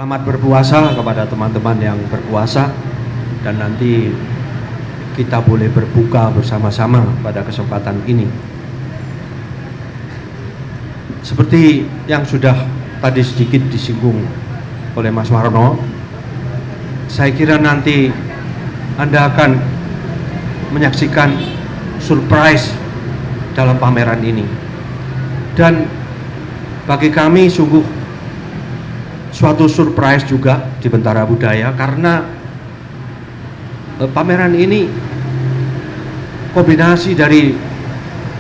Selamat berpuasa kepada teman-teman yang berpuasa, dan nanti kita boleh berbuka bersama-sama pada kesempatan ini. Seperti yang sudah tadi sedikit disinggung oleh Mas Warno, saya kira nanti Anda akan menyaksikan surprise dalam pameran ini. Dan bagi kami sungguh suatu surprise juga di Bentara Budaya, karena pameran ini kombinasi dari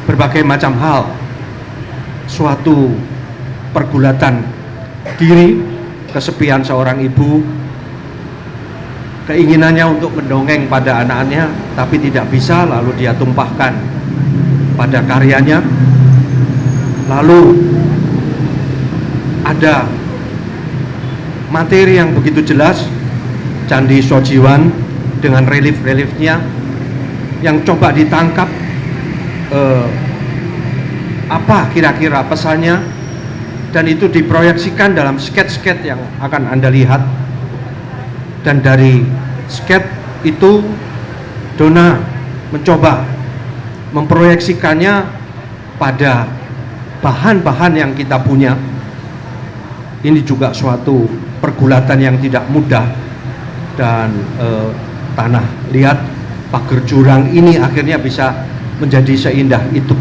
berbagai macam hal. Suatu pergulatan diri, kesepian seorang ibu, keinginannya untuk mendongeng pada anak-anaknya tapi tidak bisa, lalu dia tumpahkan pada karyanya. Lalu ada materi yang begitu jelas, Candi Sojiwan dengan relief-reliefnya yang coba ditangkap apa kira-kira pesannya, dan itu diproyeksikan dalam sketch-sketch yang akan Anda lihat. Dan dari sketch itu Donna mencoba memproyeksikannya pada bahan-bahan yang kita punya. Ini juga suatu pergulatan yang tidak mudah, dan tanah liat, pagar jurang ini akhirnya bisa menjadi seindah itu.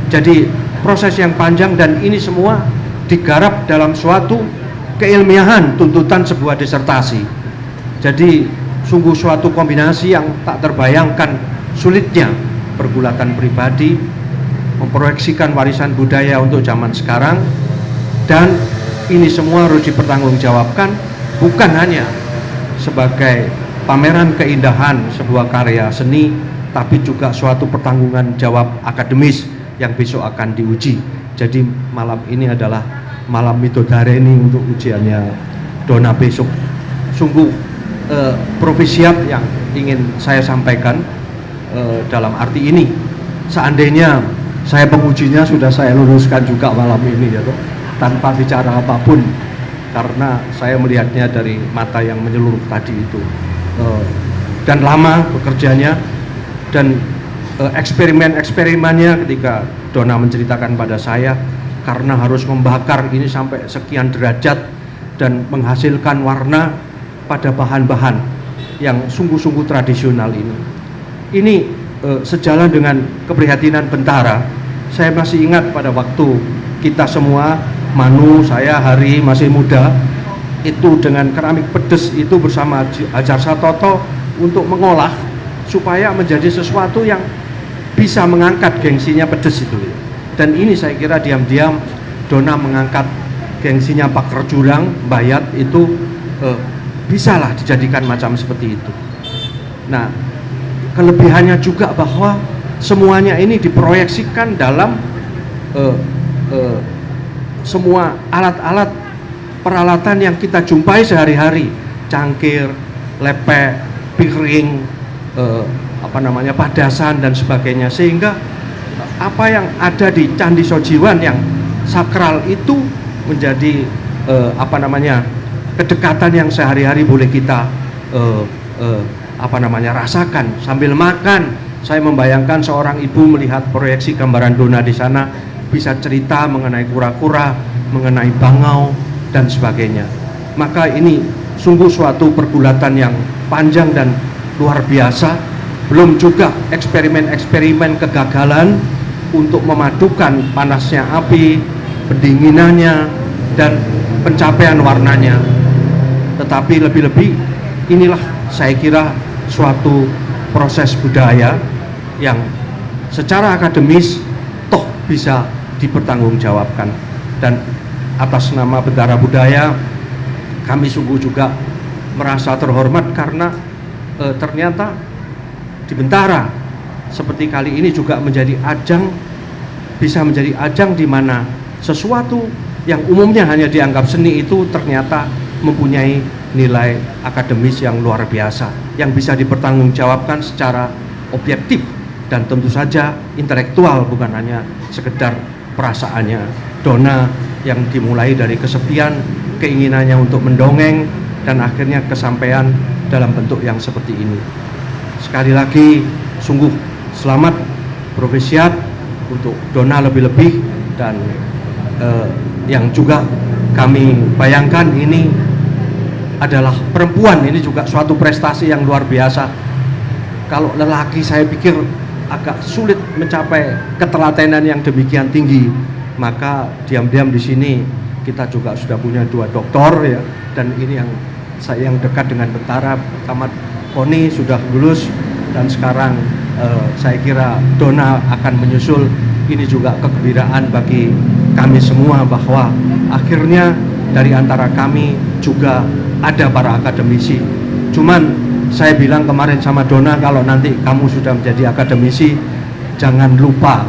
Jadi proses yang panjang, dan ini semua digarap dalam suatu keilmiahan tuntutan sebuah disertasi. Jadi sungguh suatu kombinasi yang tak terbayangkan sulitnya pergulatan pribadi memproyeksikan warisan budaya untuk zaman sekarang, dan ini semua harus dipertanggungjawabkan bukan hanya sebagai pameran keindahan sebuah karya seni, tapi juga suatu pertanggungan jawab akademis yang besok akan diuji. Jadi malam ini adalah malam Midodareni untuk ujiannya Donna besok. Sungguh profesiat yang ingin saya sampaikan dalam arti ini. Seandainya saya pengujinya sudah saya luluskan juga malam ini ya toh, tanpa bicara apapun, karena saya melihatnya dari mata yang menyeluruh tadi itu, dan lama bekerjanya, dan eksperimen-eksperimennya ketika Donna menceritakan pada saya, karena harus membakar ini sampai sekian derajat dan menghasilkan warna pada bahan-bahan yang sungguh-sungguh tradisional ini. Ini sejalan dengan keprihatinan Bentara. Saya masih ingat pada waktu kita semua, Manu, saya, Hari, masih muda, itu dengan keramik pedes itu bersama Hajar Satoto untuk mengolah supaya menjadi sesuatu yang bisa mengangkat gengsinya pedes itu. Dan ini saya kira diam-diam Donna mengangkat gengsinya pagar jurang, Bayat itu bisalah dijadikan macam seperti itu. Nah, kelebihannya juga bahwa semuanya ini diproyeksikan dalam semua alat-alat peralatan yang kita jumpai sehari-hari, cangkir, lepek, piring, padasan dan sebagainya, sehingga apa yang ada di Candi Sojiwan yang sakral itu menjadi kedekatan yang sehari-hari boleh kita rasakan sambil makan. Saya membayangkan seorang ibu melihat proyeksi gambaran Donna di sana, bisa cerita mengenai kura-kura, mengenai bangau dan sebagainya. Maka ini sungguh suatu pergulatan yang panjang dan luar biasa. Belum juga eksperimen-eksperimen kegagalan untuk memadukan panasnya api, pendinginannya, dan pencapaian warnanya. Tetapi lebih-lebih inilah saya kira suatu proses budaya yang secara akademis toh bisa dipertanggungjawabkan. Dan atas nama Bentara Budaya kami sungguh juga merasa terhormat karena ternyata di Bentara seperti kali ini juga menjadi ajang, bisa menjadi ajang di mana sesuatu yang umumnya hanya dianggap seni itu ternyata mempunyai nilai akademis yang luar biasa, yang bisa dipertanggungjawabkan secara objektif dan tentu saja intelektual, bukan hanya sekedar perasaannya Donna yang dimulai dari kesepian, keinginannya untuk mendongeng, dan akhirnya kesampaian dalam bentuk yang seperti ini. Sekali lagi, sungguh selamat, profesiat untuk Donna lebih-lebih, dan yang juga kami bayangkan ini adalah perempuan, ini juga suatu prestasi yang luar biasa. Kalau lelaki saya pikir agak sulit mencapai ketelatenan yang demikian tinggi, maka diam-diam di sini kita juga sudah punya 2 doktor ya, dan ini yang saya yang dekat dengan tentara, pertama Koni sudah lulus, dan sekarang saya kira Donna akan menyusul. Ini juga kegembiraan bagi kami semua bahwa akhirnya dari antara kami juga ada para akademisi. Cuman saya bilang kemarin sama Donna, kalau nanti kamu sudah menjadi akademisi, jangan lupa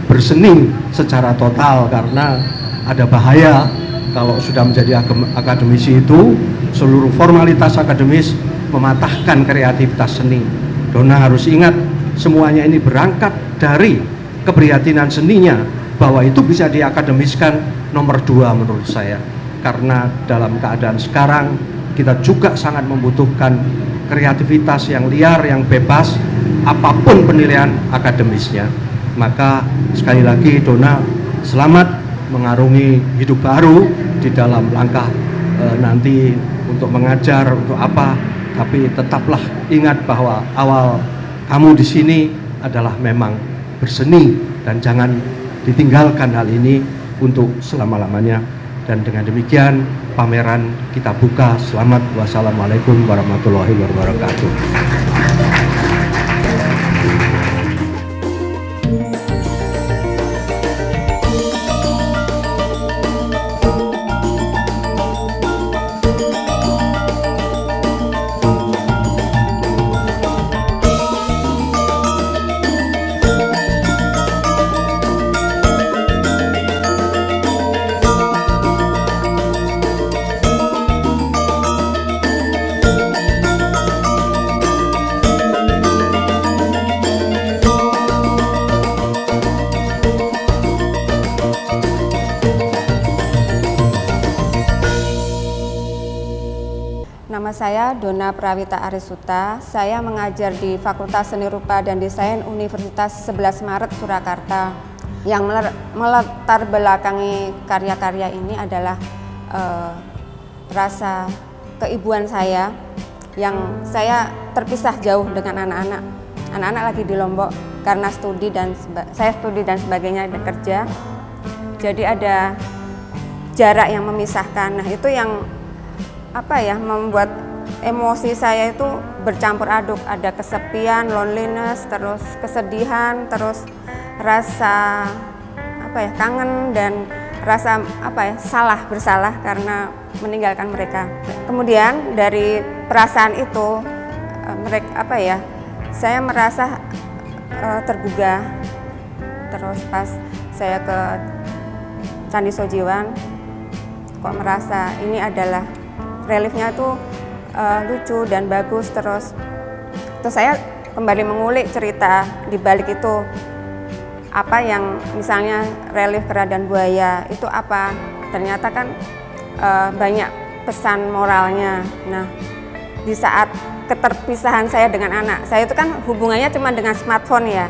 berseni secara total, karena ada bahaya kalau sudah menjadi akademisi itu seluruh formalitas akademis mematahkan kreativitas seni. Donna harus ingat, semuanya ini berangkat dari keprihatinan seninya, bahwa itu bisa diakademiskan nomor 2 menurut saya. Karena dalam keadaan sekarang kita juga sangat membutuhkan kreativitas yang liar, yang bebas, apapun penilaian akademisnya. Maka sekali lagi Donna, selamat mengarungi hidup baru di dalam langkah nanti untuk mengajar, untuk apa, tapi tetaplah ingat bahwa awal kamu di sini adalah memang berseni, dan jangan ditinggalkan hal ini untuk selama-lamanya. Dan dengan demikian pameran kita buka. Selamat, wassalamualaikum warahmatullahi wabarakatuh. Nama saya Donna Prawita Arisuta. Saya mengajar di Fakultas Seni Rupa dan Desain Universitas 11 Maret Surakarta. Yang melatar belakangi karya-karya ini adalah rasa keibuan saya, yang saya terpisah jauh dengan anak-anak. Anak-anak lagi di Lombok karena studi dan saya studi dan sebagainya, dan kerja. Jadi ada jarak yang memisahkan. Nah, itu yang membuat emosi saya itu bercampur aduk, ada kesepian, loneliness, terus kesedihan, terus rasa kangen, dan rasa bersalah karena meninggalkan mereka. Kemudian dari perasaan itu saya merasa tergugah. Terus pas saya ke Candi Sojiwan, kok merasa ini adalah reliefnya tuh lucu dan bagus. Terus saya kembali mengulik cerita di balik itu, apa yang misalnya relief Keradaan Buaya itu apa, ternyata kan banyak pesan moralnya. Nah, di saat keterpisahan saya dengan anak, saya itu kan hubungannya cuma dengan smartphone ya.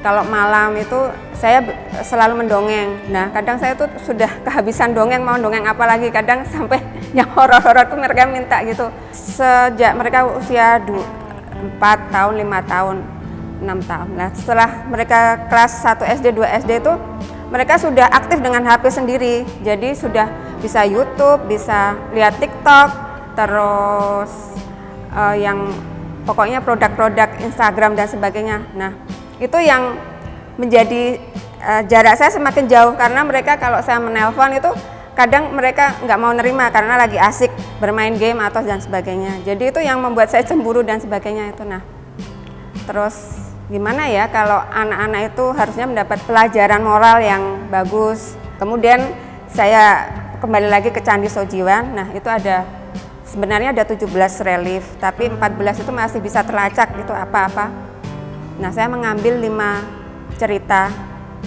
Kalau malam itu saya selalu mendongeng. Nah, kadang saya tuh sudah kehabisan dongeng, mau dongeng apa lagi, kadang sampai yang horor-horor tuh mereka minta gitu. Sejak mereka usia 4 tahun, 5 tahun, 6 tahun. Nah, setelah mereka kelas 1 SD, 2 SD itu mereka sudah aktif dengan HP sendiri. Jadi sudah bisa YouTube, bisa lihat TikTok, terus yang pokoknya produk-produk Instagram dan sebagainya. Nah, itu yang menjadi jarak saya semakin jauh, karena mereka kalau saya menelpon itu kadang mereka nggak mau nerima karena lagi asik bermain game atau dan sebagainya. Jadi itu yang membuat saya cemburu dan sebagainya itu. Nah, terus gimana ya kalau anak-anak itu harusnya mendapat pelajaran moral yang bagus. Kemudian saya kembali lagi ke Candi Sojiwan. Nah, itu sebenarnya ada 17 relief, tapi 14 itu masih bisa terlacak gitu apa-apa. Nah, saya mengambil 5 cerita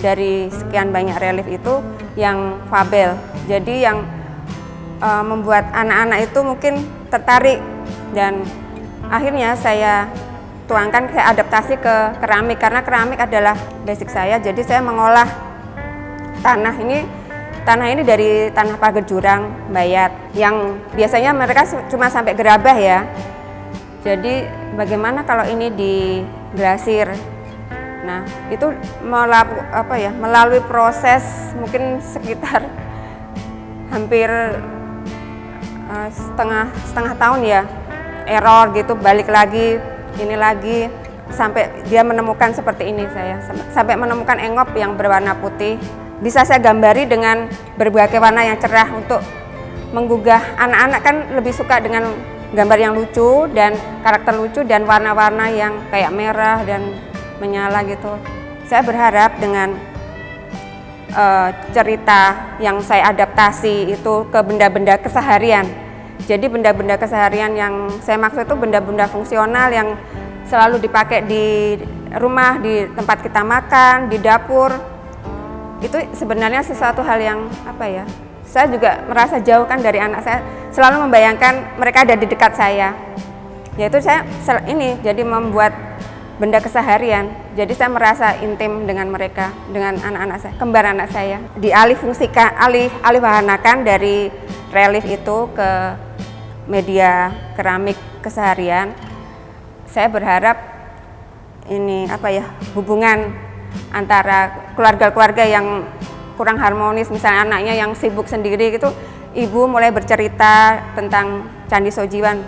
dari sekian banyak relief itu yang fabel. Jadi yang membuat anak-anak itu mungkin tertarik, dan akhirnya saya tuangkan, saya adaptasi ke keramik karena keramik adalah basic saya. Jadi saya mengolah tanah ini dari tanah pagar jurang bayat yang biasanya mereka cuma sampai gerabah ya. Jadi bagaimana kalau ini diglasir? Nah, itu melalui proses mungkin sekitar hampir setengah tahun ya, error gitu, balik lagi, ini lagi, sampai dia menemukan seperti ini. Saya sampai menemukan engop yang berwarna putih, bisa saya gambari dengan berbagai warna yang cerah untuk menggugah anak-anak. Kan lebih suka dengan gambar yang lucu dan karakter lucu dan warna-warna yang kayak merah dan menyala gitu. Saya berharap dengan cerita yang saya adaptasi itu ke benda-benda keseharian. Jadi benda-benda keseharian yang saya maksud itu benda-benda fungsional yang selalu dipakai di rumah, di tempat kita makan, di dapur. Itu sebenarnya sesuatu hal yang saya juga merasa jauh kan dari anak saya. Selalu membayangkan mereka ada di dekat saya. Yaitu saya jadi membuat benda keseharian. Jadi saya merasa intim dengan mereka, dengan anak-anak saya, kembar anak saya. Alih wahanakan dari relief itu ke media keramik keseharian. Saya berharap hubungan antara keluarga-keluarga yang kurang harmonis, misalnya anaknya yang sibuk sendiri gitu, ibu mulai bercerita tentang Candi Sojiwan.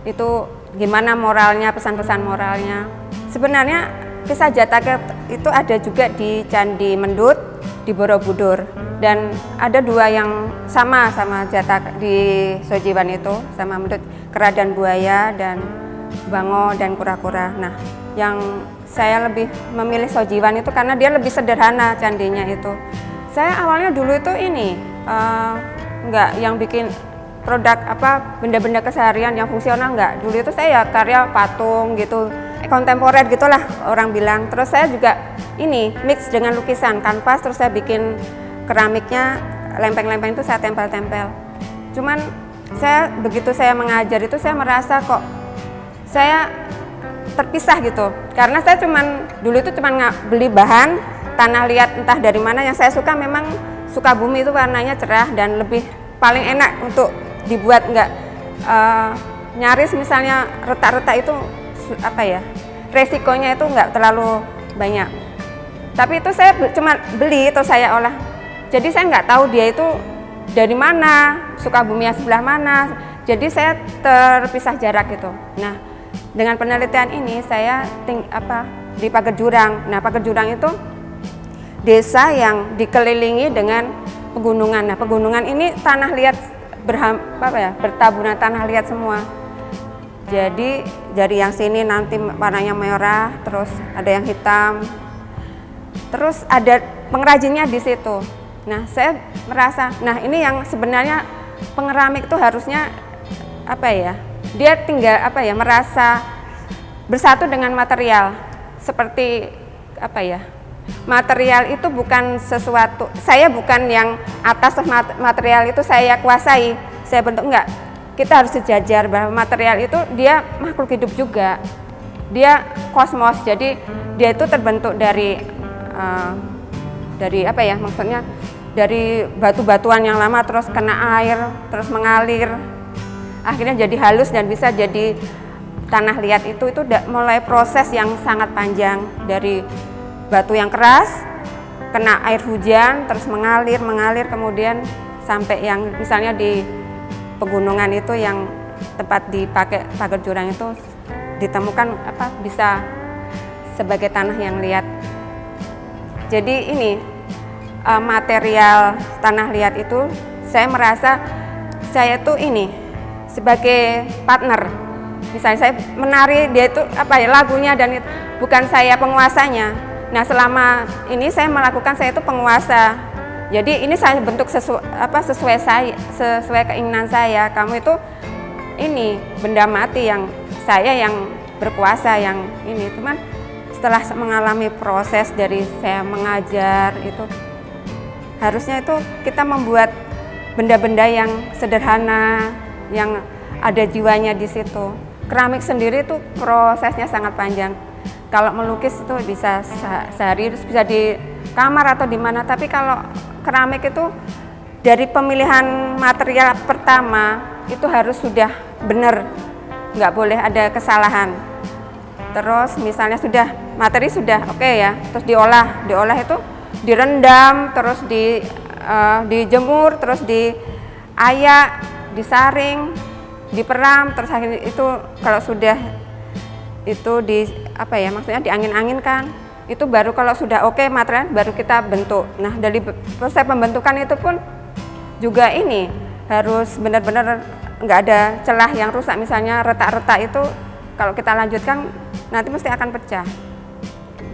Itu gimana moralnya, pesan-pesan moralnya. Sebenarnya kisah Jataka itu ada juga di Candi Mendut, di Borobudur, dan ada dua yang sama Jataka di Sojiwan itu, sama Mendut, kera dan buaya dan bango dan kura-kura. Nah, yang saya lebih memilih Sojiwan itu karena dia lebih sederhana candinya itu. Saya awalnya dulu itu nggak yang bikin produk benda-benda keseharian yang fungsional, nggak. Dulu itu saya karya patung gitu, kontemporer gitulah orang bilang. Terus saya juga mix dengan lukisan kanvas, terus saya bikin keramiknya, lempeng-lempeng itu saya tempel-tempel. Cuman begitu saya mengajar itu saya merasa kok saya terpisah gitu, karena saya dulu itu cuman beli bahan tanah liat entah dari mana. Yang saya suka memang Sukabumi, itu warnanya cerah dan lebih paling enak untuk dibuat, nggak nyaris misalnya retak-retak itu resikonya itu nggak terlalu banyak. Tapi itu saya cuma beli, itu saya olah. Jadi saya nggak tahu dia itu dari mana, Sukabumi yang sebelah mana. Jadi saya terpisah jarak gitu. Nah, dengan penelitian ini saya di Pager Jurang. Nah, Pager Jurang itu desa yang dikelilingi dengan pegunungan. Nah, pegunungan ini tanah liat bertaburan tanah liat semua. Jadi dari yang sini nanti warnanya merah, terus ada yang hitam, terus ada pengrajinnya di situ. Nah, saya merasa, ini yang sebenarnya pengeramik itu harusnya dia tinggal merasa bersatu dengan material. Seperti material itu bukan sesuatu, saya bukan yang atas material itu saya kuasai, saya bentuk, enggak. Kita harus sejajar bahwa material itu dia makhluk hidup juga, dia kosmos. Jadi dia itu terbentuk dari maksudnya dari batu-batuan yang lama, terus kena air, terus mengalir, akhirnya jadi halus dan bisa jadi tanah liat. Itu mulai proses yang sangat panjang, dari batu yang keras, kena air hujan, terus mengalir, kemudian sampai yang misalnya di pegunungan itu yang tempat dipakai Pager Jurang itu ditemukan bisa sebagai tanah yang liat. Jadi material tanah liat itu saya merasa saya tuh sebagai partner. Misalnya saya menari, dia itu lagunya, dan bukan saya penguasanya. Nah, selama ini saya melakukan, saya itu penguasa. Jadi ini saya bentuk sesuai keinginan saya. Kamu itu benda mati yang saya yang berkuasa yang ini. Cuman setelah mengalami proses dari saya mengajar itu, harusnya itu kita membuat benda-benda yang sederhana, yang ada jiwanya di situ. Keramik sendiri itu prosesnya sangat panjang. Kalau melukis itu bisa sehari, terus bisa di kamar atau di mana. Tapi kalau keramik itu dari pemilihan material pertama itu harus sudah benar, nggak boleh ada kesalahan. Terus misalnya sudah materi sudah oke ya, terus diolah itu direndam, terus dijemur, terus diayak, disaring, diperam, terus akhirnya itu kalau sudah itu maksudnya diangin-anginkan, itu baru kalau sudah oke material baru kita bentuk. Nah, dari proses pembentukan itu pun juga ini harus benar-benar nggak ada celah yang rusak. Misalnya retak-retak itu kalau kita lanjutkan nanti mesti akan pecah.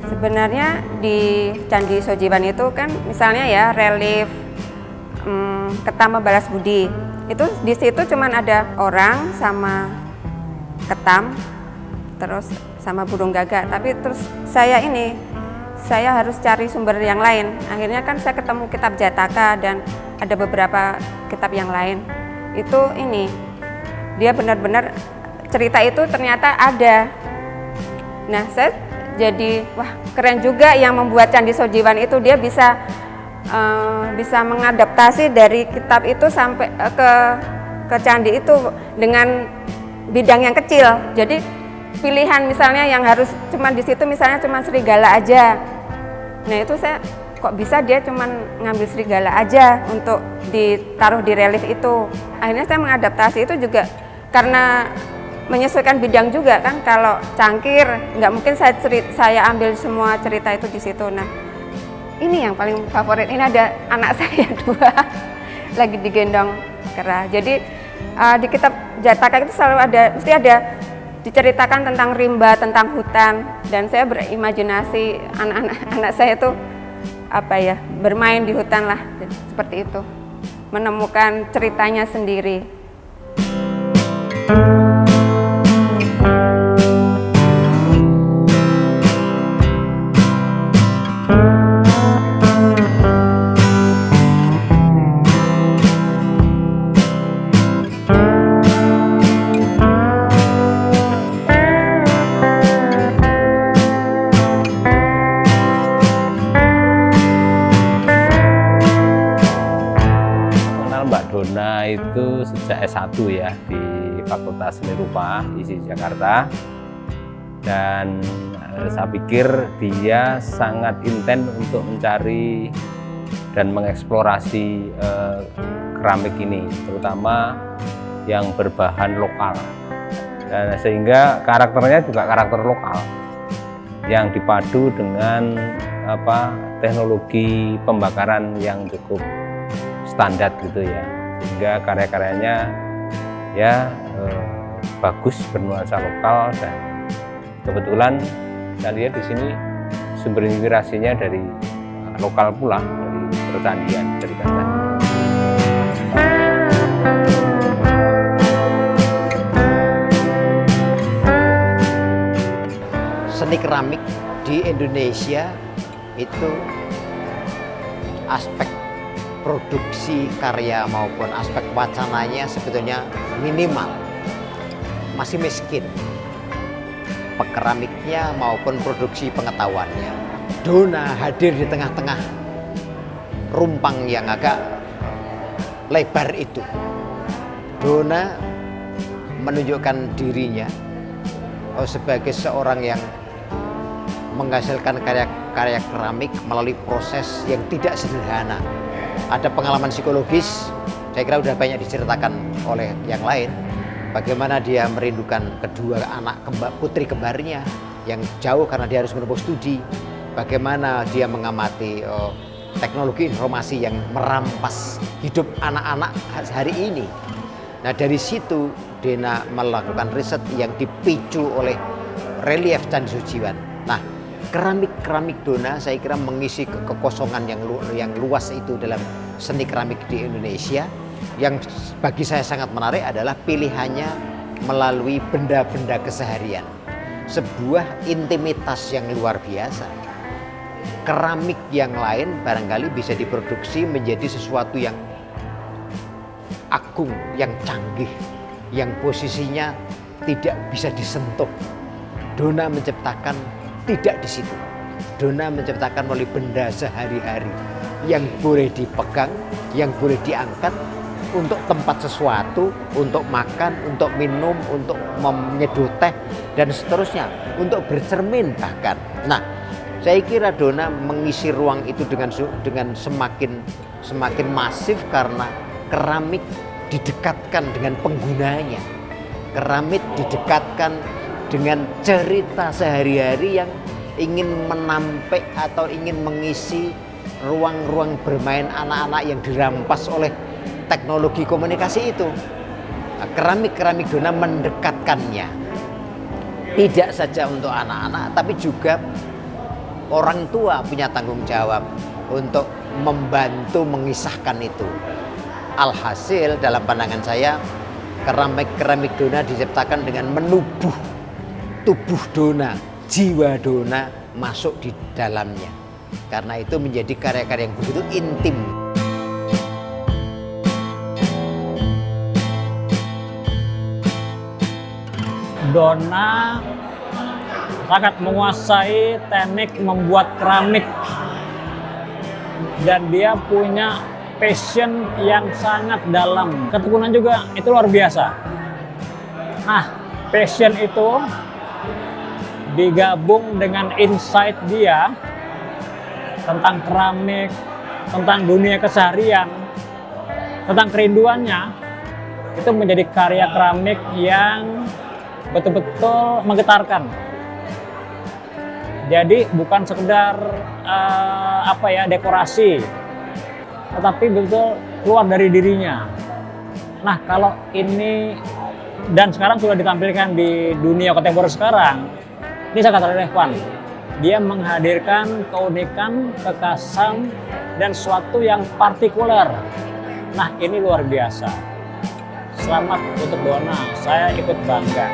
Sebenarnya di Candi Sojiwan itu kan misalnya ya relief Ketam Balas Budi, itu di situ cuman ada orang sama ketam terus sama burung gagak. Tapi terus saya harus cari sumber yang lain. Akhirnya kan saya ketemu kitab Jataka dan ada beberapa kitab yang lain. Itu dia benar-benar cerita itu ternyata ada. Nah, saya jadi wah keren juga yang membuat Candi Sojiwan itu, dia bisa mengadaptasi dari kitab itu sampai ke candi itu dengan bidang yang kecil. Jadi pilihan misalnya yang harus cuma di situ misalnya cuma serigala aja. Nah, itu saya kok bisa dia cuma ngambil serigala aja untuk ditaruh di relief itu. Akhirnya saya mengadaptasi itu juga karena menyesuaikan bidang juga kan. Kalau cangkir nggak mungkin saya ambil semua cerita itu di situ. Nah, ini yang paling favorit. Ini ada anak saya 2 lagi digendong kera. Jadi di kitab Jataka itu selalu mesti ada diceritakan tentang rimba, tentang hutan. Dan saya berimajinasi anak saya itu bermain di hutan lah. Jadi, seperti itu, menemukan ceritanya sendiri. Dona itu sejak S1 ya di Fakultas Seni Rupa ISI Jakarta, dan saya pikir dia sangat intens untuk mencari dan mengeksplorasi keramik ini, terutama yang berbahan lokal, dan sehingga karakternya juga karakter lokal yang dipadu dengan teknologi pembakaran yang cukup standar gitu ya, sehingga karya-karyanya ya bagus, bernuansa lokal. Dan kebetulan saya lihat di sini sumber inspirasinya dari lokal pula, dari pertanian, dari kacang. Seni keramik di Indonesia itu aspek produksi karya maupun aspek wacananya sebetulnya minimal, masih miskin pekeramiknya maupun produksi pengetahuannya. Dona hadir di tengah-tengah rumpang yang agak lebar itu. Dona menunjukkan dirinya sebagai seorang yang menghasilkan karya-karya keramik melalui proses yang tidak sederhana. Ada pengalaman psikologis, saya kira sudah banyak diceritakan oleh yang lain, bagaimana dia merindukan kedua anak putri kembarnya yang jauh karena dia harus menempuh studi, bagaimana dia mengamati teknologi informasi yang merampas hidup anak-anak hari ini. Nah, dari situ Dena melakukan riset yang dipicu oleh relief Candi Sojiwan. Nah, keramik Dona saya kira mengisi kekosongan yang luas itu dalam seni keramik di Indonesia. Yang bagi saya sangat menarik adalah pilihannya melalui benda-benda keseharian. sebuah intimitas yang luar biasa. Keramik yang lain barangkali bisa diproduksi menjadi sesuatu yang agung, yang canggih, yang posisinya tidak bisa disentuh. Dona menciptakan tidak di situ. Dona menciptakan melalui benda sehari-hari yang boleh dipegang, yang boleh diangkat untuk tempat sesuatu, untuk makan, untuk minum, untuk menyeduh teh, dan seterusnya, untuk bercermin bahkan. Nah, saya kira Dona mengisi ruang itu dengan semakin masif karena keramik didekatkan dengan penggunanya. Keramik didekatkan dengan cerita sehari-hari yang ingin menampik atau ingin mengisi ruang-ruang bermain anak-anak yang dirampas oleh teknologi komunikasi itu. Keramik-keramik Dona mendekatkannya. Tidak saja untuk anak-anak, tapi juga orang tua punya tanggung jawab untuk membantu mengisahkan itu. Alhasil dalam pandangan saya, keramik-keramik Dona diciptakan dengan menubuh tubuh Dona, jiwa Dona masuk di dalamnya. Karena itu menjadi karya-karya yang begitu intim. Dona sangat menguasai teknik membuat keramik dan dia punya passion yang sangat dalam. Ketekunan juga itu luar biasa. Nah, passion itu digabung dengan insight dia tentang keramik, tentang dunia keseharian, tentang kerinduannya, itu menjadi karya keramik yang betul-betul menggetarkan. Jadi bukan sekedar dekorasi, tetapi betul keluar dari dirinya. Nah, kalau ini dan sekarang sudah ditampilkan di dunia kontemporer sekarang, ini sangat relevan. Dia menghadirkan keunikan, kekhasan, dan sesuatu yang partikuler. Nah, ini luar biasa. Selamat untuk Dona, saya ikut bangga.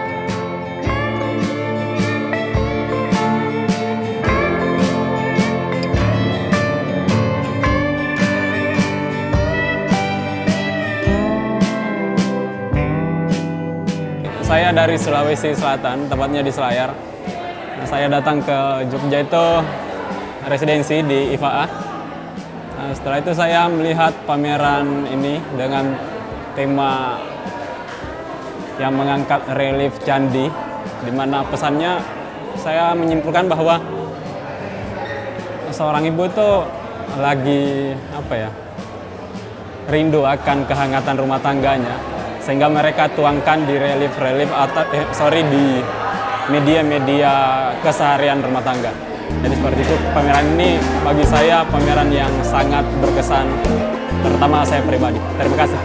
Saya dari Sulawesi Selatan, tepatnya di Selayar. Saya datang ke Jogja itu residensi di IFAA. Setelah itu saya melihat pameran ini dengan tema yang mengangkat relief candi, di mana pesannya saya menyimpulkan bahwa seorang ibu itu lagi rindu akan kehangatan rumah tangganya, sehingga mereka tuangkan di relief-relief di media-media keseharian rumah tangga. Jadi seperti itu, pameran ini bagi saya pameran yang sangat berkesan, terutama saya pribadi. Terima kasih.